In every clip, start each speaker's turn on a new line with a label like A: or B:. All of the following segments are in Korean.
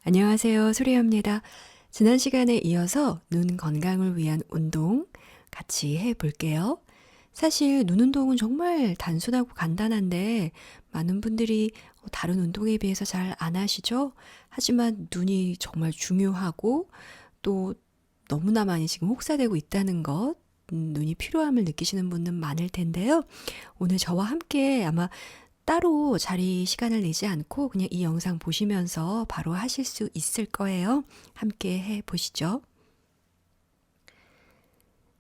A: 안녕하세요. 수리합니다. 지난 시간에 이어서 눈 건강을 위한 운동 같이 해 볼게요. 사실 눈 운동은 정말 단순하고 간단한데 많은 분들이 다른 운동에 비해서 잘 안 하시죠? 하지만 눈이 정말 중요하고 또 너무나 많이 지금 혹사되고 있다는 것, 눈이 필요함을 느끼시는 분은 많을 텐데요. 오늘 저와 함께 아마 따로 자리 시간을 내지 않고 그냥 이 영상 보시면서 바로 하실 수 있을 거예요. 함께 해 보시죠.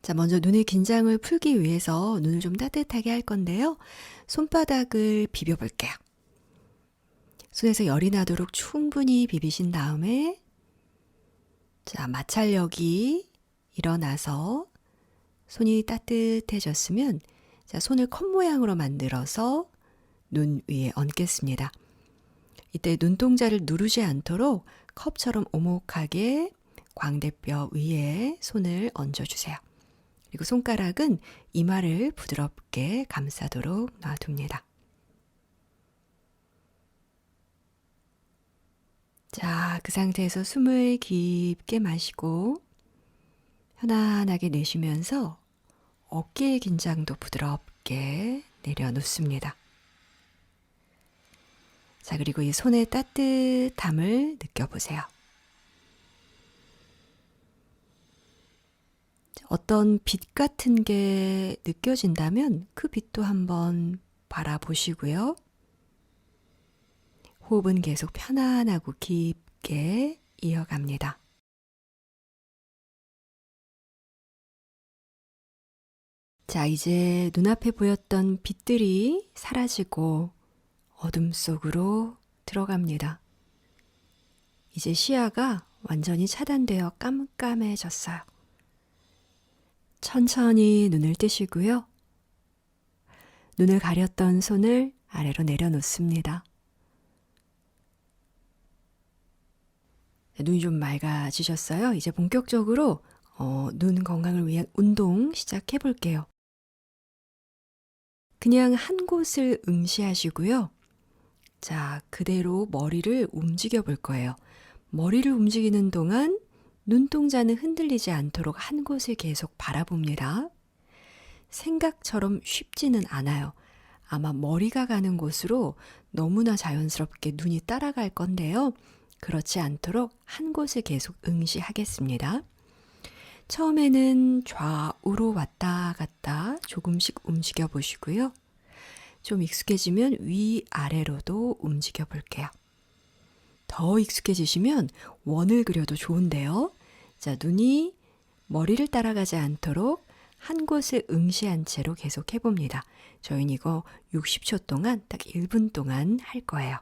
A: 자, 먼저 눈의 긴장을 풀기 위해서 눈을 좀 따뜻하게 할 건데요. 손바닥을 비벼 볼게요. 손에서 열이 나도록 충분히 비비신 다음에 자, 마찰력이 일어나서 손이 따뜻해졌으면 자, 손을 컵 모양으로 만들어서 눈 위에 얹겠습니다. 이때 눈동자를 누르지 않도록 컵처럼 오목하게 광대뼈 위에 손을 얹어주세요. 그리고 손가락은 이마를 부드럽게 감싸도록 놔둡니다. 자, 그 상태에서 숨을 깊게 마시고 편안하게 내쉬면서 어깨의 긴장도 부드럽게 내려놓습니다. 자, 그리고 이 손의 따뜻함을 느껴보세요. 어떤 빛 같은 게 느껴진다면 그 빛도 한번 바라보시고요. 호흡은 계속 편안하고 깊게 이어갑니다. 자, 이제 눈앞에 보였던 빛들이 사라지고 어둠 속으로 들어갑니다. 이제 시야가 완전히 차단되어 깜깜해졌어요. 천천히 눈을 뜨시고요. 눈을 가렸던 손을 아래로 내려놓습니다. 눈이 좀 맑아지셨어요? 이제 본격적으로 눈 건강을 위한 운동 시작해 볼게요. 그냥 한 곳을 응시하시고요. 자, 그대로 머리를 움직여 볼 거예요. 머리를 움직이는 동안 눈동자는 흔들리지 않도록 한 곳을 계속 바라봅니다. 생각처럼 쉽지는 않아요. 아마 머리가 가는 곳으로 너무나 자연스럽게 눈이 따라갈 건데요. 그렇지 않도록 한 곳을 계속 응시하겠습니다. 처음에는 좌우로 왔다 갔다 조금씩 움직여 보시고요. 좀 익숙해지면 위아래로도 움직여 볼게요. 더 익숙해지시면 원을 그려도 좋은데요. 자, 눈이 머리를 따라가지 않도록 한 곳을 응시한 채로 계속 해봅니다. 저희는 이거 60초 동안 딱 1분 동안 할 거예요.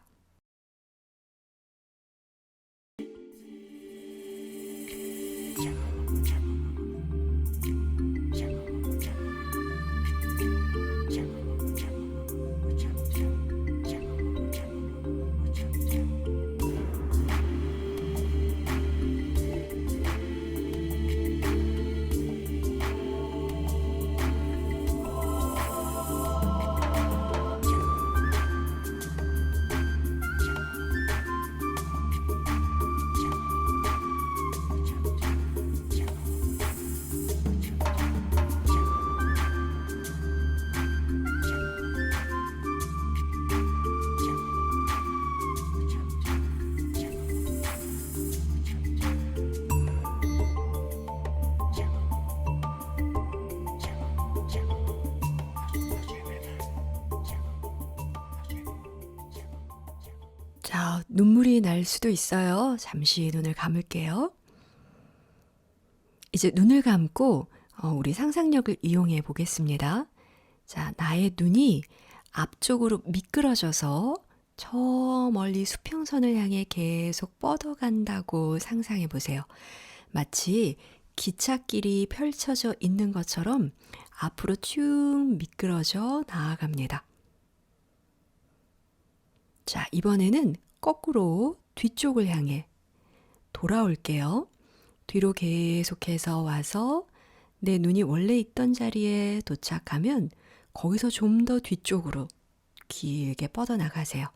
A: 자, 눈물이 날 수도 있어요. 잠시 눈을 감을게요. 이제 눈을 감고 우리 상상력을 이용해 보겠습니다. 자, 나의 눈이 앞쪽으로 미끄러져서 저 멀리 수평선을 향해 계속 뻗어간다고 상상해 보세요. 마치 기찻길이 펼쳐져 있는 것처럼 앞으로 쭉 미끄러져 나아갑니다. 자, 이번에는 거꾸로 뒤쪽을 향해 돌아올게요. 뒤로 계속해서 와서 내 눈이 원래 있던 자리에 도착하면 거기서 좀 더 뒤쪽으로 길게 뻗어나가세요.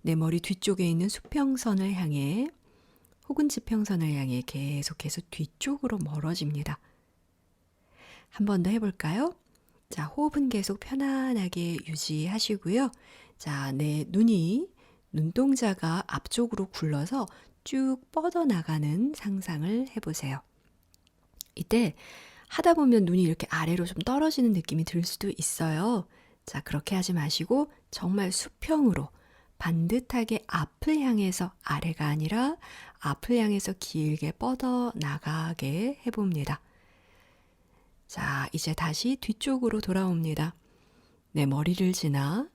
A: 내 머리 뒤쪽에 있는 수평선을 향해 혹은 지평선을 향해 계속해서 뒤쪽으로 멀어집니다. 한 번 더 해볼까요? 자, 호흡은 계속 편안하게 유지하시고요. 자, 내 눈이 눈동자가 앞쪽으로 굴러서 쭉 뻗어나가는 상상을 해보세요. 이때 하다 보면 눈이 이렇게 아래로 좀 떨어지는 느낌이 들 수도 있어요. 자, 그렇게 하지 마시고 정말 수평으로 반듯하게 앞을 향해서 아래가 아니라 앞을 향해서 길게 뻗어나가게 해봅니다. 자, 이제 다시 뒤쪽으로 돌아옵니다. 내 머리를 지나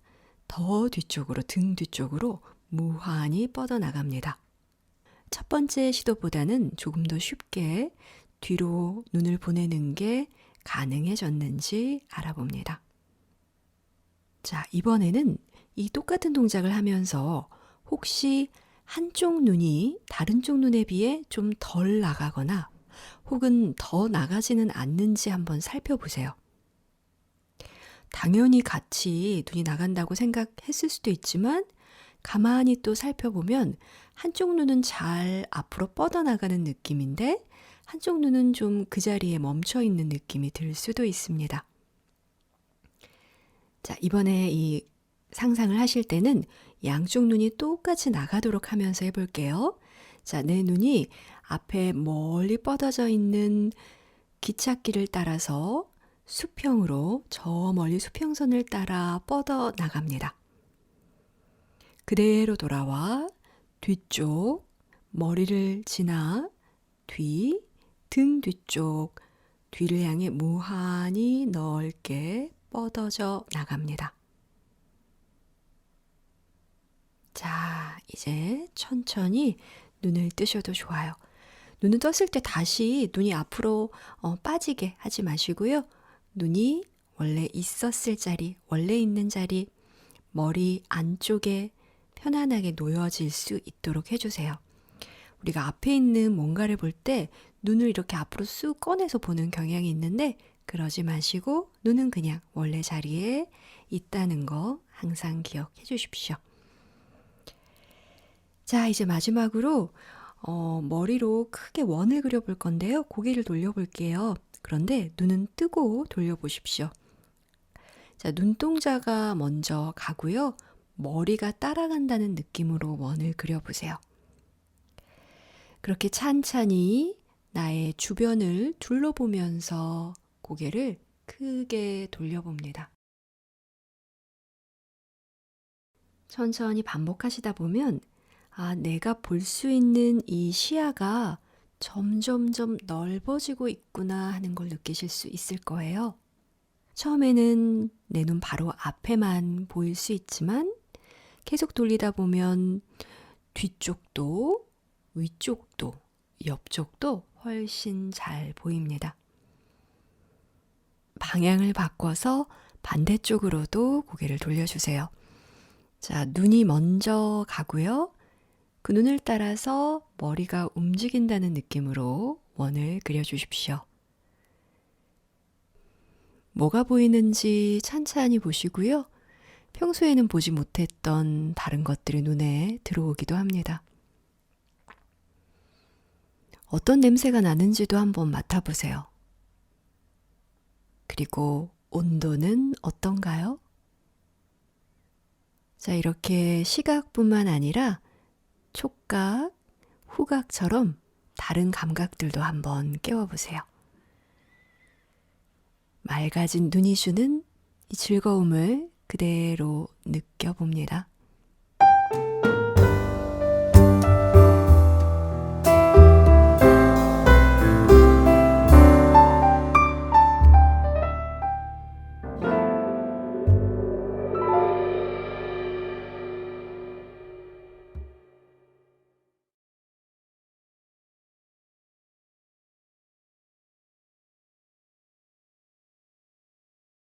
A: 더 뒤쪽으로, 등 뒤쪽으로 무한히 뻗어나갑니다. 첫 번째 시도보다는 조금 더 쉽게 뒤로 눈을 보내는 게 가능해졌는지 알아봅니다. 자, 이번에는 이 똑같은 동작을 하면서 혹시 한쪽 눈이 다른 쪽 눈에 비해 좀 덜 나가거나 혹은 더 나가지는 않는지 한번 살펴보세요. 당연히 같이 눈이 나간다고 생각했을 수도 있지만 가만히 또 살펴보면 한쪽 눈은 잘 앞으로 뻗어나가는 느낌인데 한쪽 눈은 좀 그 자리에 멈춰 있는 느낌이 들 수도 있습니다. 자, 이번에 이 상상을 하실 때는 양쪽 눈이 똑같이 나가도록 하면서 해볼게요. 자, 내 눈이 앞에 멀리 뻗어져 있는 기찻길을 따라서 수평으로 저 멀리 수평선을 따라 뻗어 나갑니다. 그대로 돌아와 뒤쪽, 머리를 지나 뒤, 등 뒤쪽, 뒤를 향해 무한히 넓게 뻗어져 나갑니다. 자, 이제 천천히 눈을 뜨셔도 좋아요. 눈을 떴을 때 다시 눈이 앞으로 빠지게 하지 마시고요. 눈이 원래 있었을 자리, 원래 있는 자리, 머리 안쪽에 편안하게 놓여질 수 있도록 해주세요. 우리가 앞에 있는 뭔가를 볼 때 눈을 이렇게 앞으로 쑥 꺼내서 보는 경향이 있는데 그러지 마시고 눈은 그냥 원래 자리에 있다는 거 항상 기억해 주십시오. 자, 이제 마지막으로 머리로 크게 원을 그려볼 건데요. 고개를 돌려볼게요. 그런데 눈은 뜨고 돌려보십시오. 자, 눈동자가 먼저 가고요. 머리가 따라간다는 느낌으로 원을 그려보세요. 그렇게 찬찬히 나의 주변을 둘러보면서 고개를 크게 돌려봅니다. 천천히 반복하시다 보면 내가 볼 수 있는 이 시야가 점점점 넓어지고 있구나 하는 걸 느끼실 수 있을 거예요. 처음에는 내 눈 바로 앞에만 보일 수 있지만 계속 돌리다 보면 뒤쪽도 위쪽도 옆쪽도 훨씬 잘 보입니다. 방향을 바꿔서 반대쪽으로도 고개를 돌려주세요. 자, 눈이 먼저 가고요. 그 눈을 따라서 머리가 움직인다는 느낌으로 원을 그려주십시오. 뭐가 보이는지 찬찬히 보시고요. 평소에는 보지 못했던 다른 것들이 눈에 들어오기도 합니다. 어떤 냄새가 나는지도 한번 맡아보세요. 그리고 온도는 어떤가요? 자, 이렇게 시각뿐만 아니라 촉각, 후각처럼 다른 감각들도 한번 깨워보세요. 맑아진 눈이 주는 이 즐거움을 그대로 느껴봅니다.